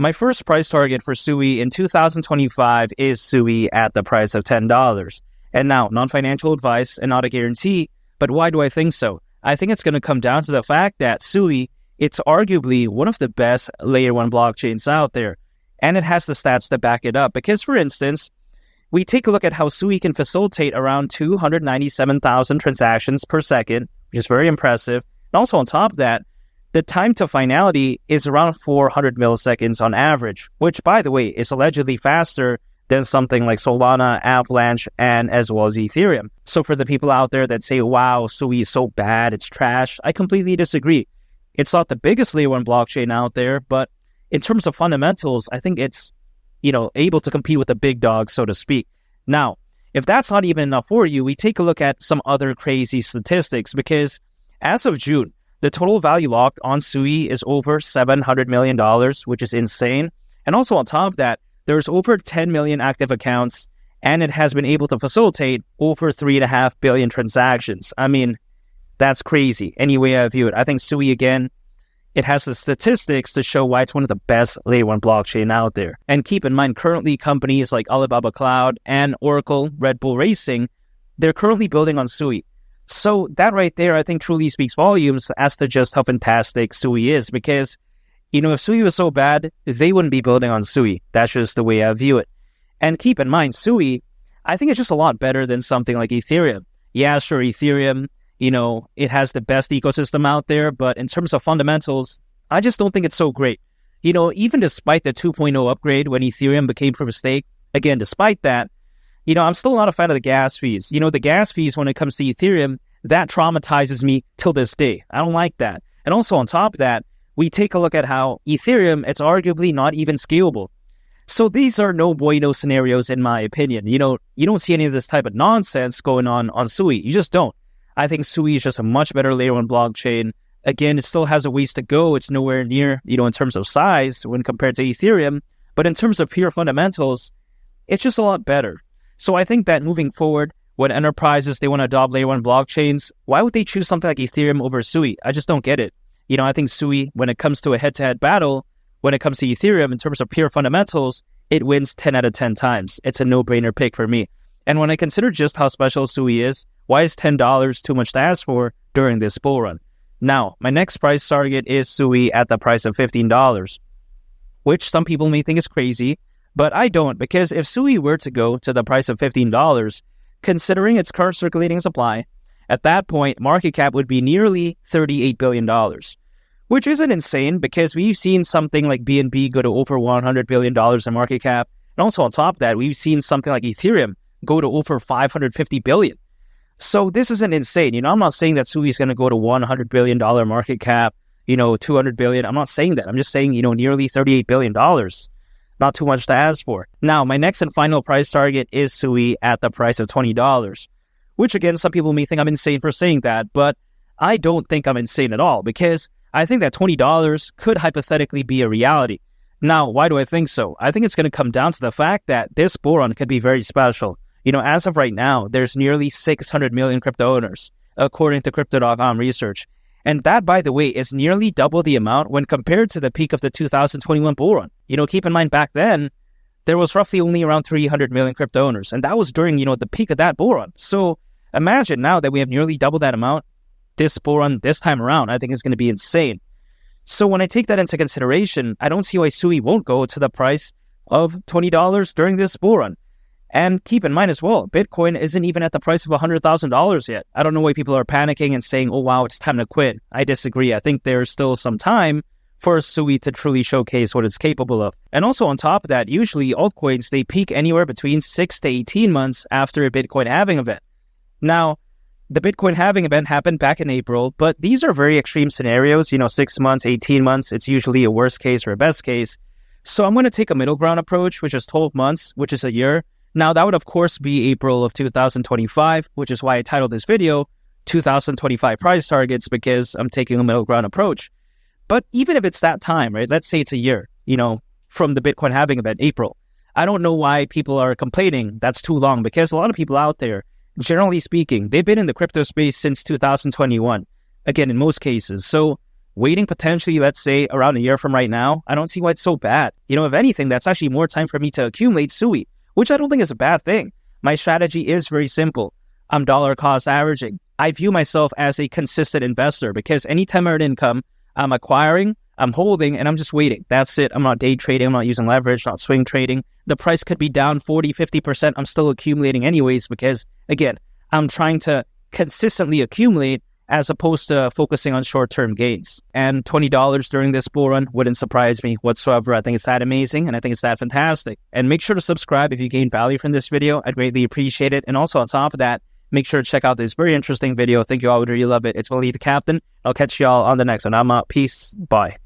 My first price target for SUI in 2025 is SUI at the price of $10. And now, non-financial advice and not a guarantee, but why do I think so? I think it's going to come down to the fact that SUI, it's arguably one of the best layer 1 blockchains out there. And it has the stats to back it up. Because, for instance, we take a look at how SUI can facilitate around 297,000 transactions per second, which is very impressive. And also on top of that, the time to finality is around 400 milliseconds on average, which, by the way, is allegedly faster than something like Solana, Avalanche, and as well as Ethereum. So for the people out there that say, wow, SUI is so bad, it's trash, I completely disagree. It's not the biggest layer 1 blockchain out there, but in terms of fundamentals, I think it's, able to compete with the big dogs, so to speak. Now, if that's not even enough for you, we take a look at some other crazy statistics because as of June, the total value locked on SUI is over $700 million, which is insane. And also on top of that, there's over 10 million active accounts, and it has been able to facilitate over 3.5 billion transactions. I mean, that's crazy. Any way I view it, I think SUI, again, it has the statistics to show why it's one of the best layer 1 blockchain out there. And keep in mind, currently companies like Alibaba Cloud and Oracle, Red Bull Racing, they're currently building on SUI. So that right there, I think truly speaks volumes as to just how fantastic SUI is. Because, if SUI was so bad, they wouldn't be building on SUI. That's just the way I view it. And keep in mind, SUI, I think it's just a lot better than something like Ethereum. Yeah, sure, Ethereum, it has the best ecosystem out there, but in terms of fundamentals, I just don't think it's so great. Even despite the 2.0 upgrade when Ethereum became proof of stake, again, despite that, I'm still not a fan of the gas fees. The gas fees when it comes to Ethereum, that traumatizes me till this day. I don't like that. And also on top of that, we take a look at how Ethereum, it's arguably not even scalable. So these are no bueno scenarios in my opinion. You don't see any of this type of nonsense going on SUI. You just don't. I think SUI is just a much better layer 1 blockchain. Again, it still has a ways to go. It's nowhere near, in terms of size when compared to Ethereum. But in terms of pure fundamentals, it's just a lot better. So I think that moving forward, when enterprises, they want to adopt layer 1 blockchains, why would they choose something like Ethereum over SUI? I just don't get it. I think SUI, when it comes to a head-to-head battle, when it comes to Ethereum, in terms of pure fundamentals, it wins 10 out of 10 times. It's a no-brainer pick for me. And when I consider just how special SUI is, why is $10 too much to ask for during this bull run? Now, my next price target is SUI at the price of $15, which some people may think is crazy, but I don't, because if SUI were to go to the price of $15, considering its current circulating supply, at that point, market cap would be nearly $38 billion, which isn't insane because we've seen something like BNB go to over $100 billion in market cap. And also on top of that, we've seen something like Ethereum go to over $550 billion. So this isn't insane. I'm not saying that SUI is going to go to $100 billion market cap, $200 billion. I'm not saying that. I'm just saying, nearly $38 billion. Not too much to ask for. Now, my next and final price target is SUI at the price of $20, which again, some people may think I'm insane for saying that, but I don't think I'm insane at all because I think that $20 could hypothetically be a reality. Now, why do I think so? I think it's going to come down to the fact that this bull run could be very special. As of right now, there's nearly 600 million crypto owners, according to Crypto.com research. And that, by the way, is nearly double the amount when compared to the peak of the 2021 bull run. Keep in mind back then, there was roughly only around 300 million crypto owners. And that was during, the peak of that bull run. So imagine now that we have nearly double that amount, this bull run this time around, I think is going to be insane. So when I take that into consideration, I don't see why SUI won't go to the price of $20 during this bull run. And keep in mind as well, Bitcoin isn't even at the price of $100,000 yet. I don't know why people are panicking and saying, oh, wow, it's time to quit. I disagree. I think there's still some time for SUI to truly showcase what it's capable of. And also on top of that, usually altcoins, they peak anywhere between 6 to 18 months after a Bitcoin halving event. Now, the Bitcoin halving event happened back in April, but these are very extreme scenarios, 6 months, 18 months. It's usually a worst case or a best case. So I'm going to take a middle ground approach, which is 12 months, which is a year. Now, that would, of course, be April of 2025, which is why I titled this video 2025 Price Targets, because I'm taking a middle ground approach. But even if it's that time, right, let's say it's a year, from the Bitcoin halving event, April, I don't know why people are complaining that's too long, because a lot of people out there, generally speaking, they've been in the crypto space since 2021, again, in most cases. So waiting potentially, let's say, around a year from right now, I don't see why it's so bad. If anything, that's actually more time for me to accumulate SUI, which I don't think is a bad thing. My strategy is very simple. I'm dollar cost averaging. I view myself as a consistent investor because anytime I earn income, I'm acquiring, I'm holding, and I'm just waiting. That's it. I'm not day trading. I'm not using leverage, not swing trading. The price could be down 40, 50%. I'm still accumulating anyways because, again, I'm trying to consistently accumulate as opposed to focusing on short-term gains. And $20 during this bull run wouldn't surprise me whatsoever. I think it's that amazing, and I think it's that fantastic. And make sure to subscribe if you gained value from this video. I'd greatly appreciate it. And also on top of that, make sure to check out this very interesting video. I think you all would really love it. It's Willie the Captain. I'll catch you all on the next one. I'm out. Peace. Bye.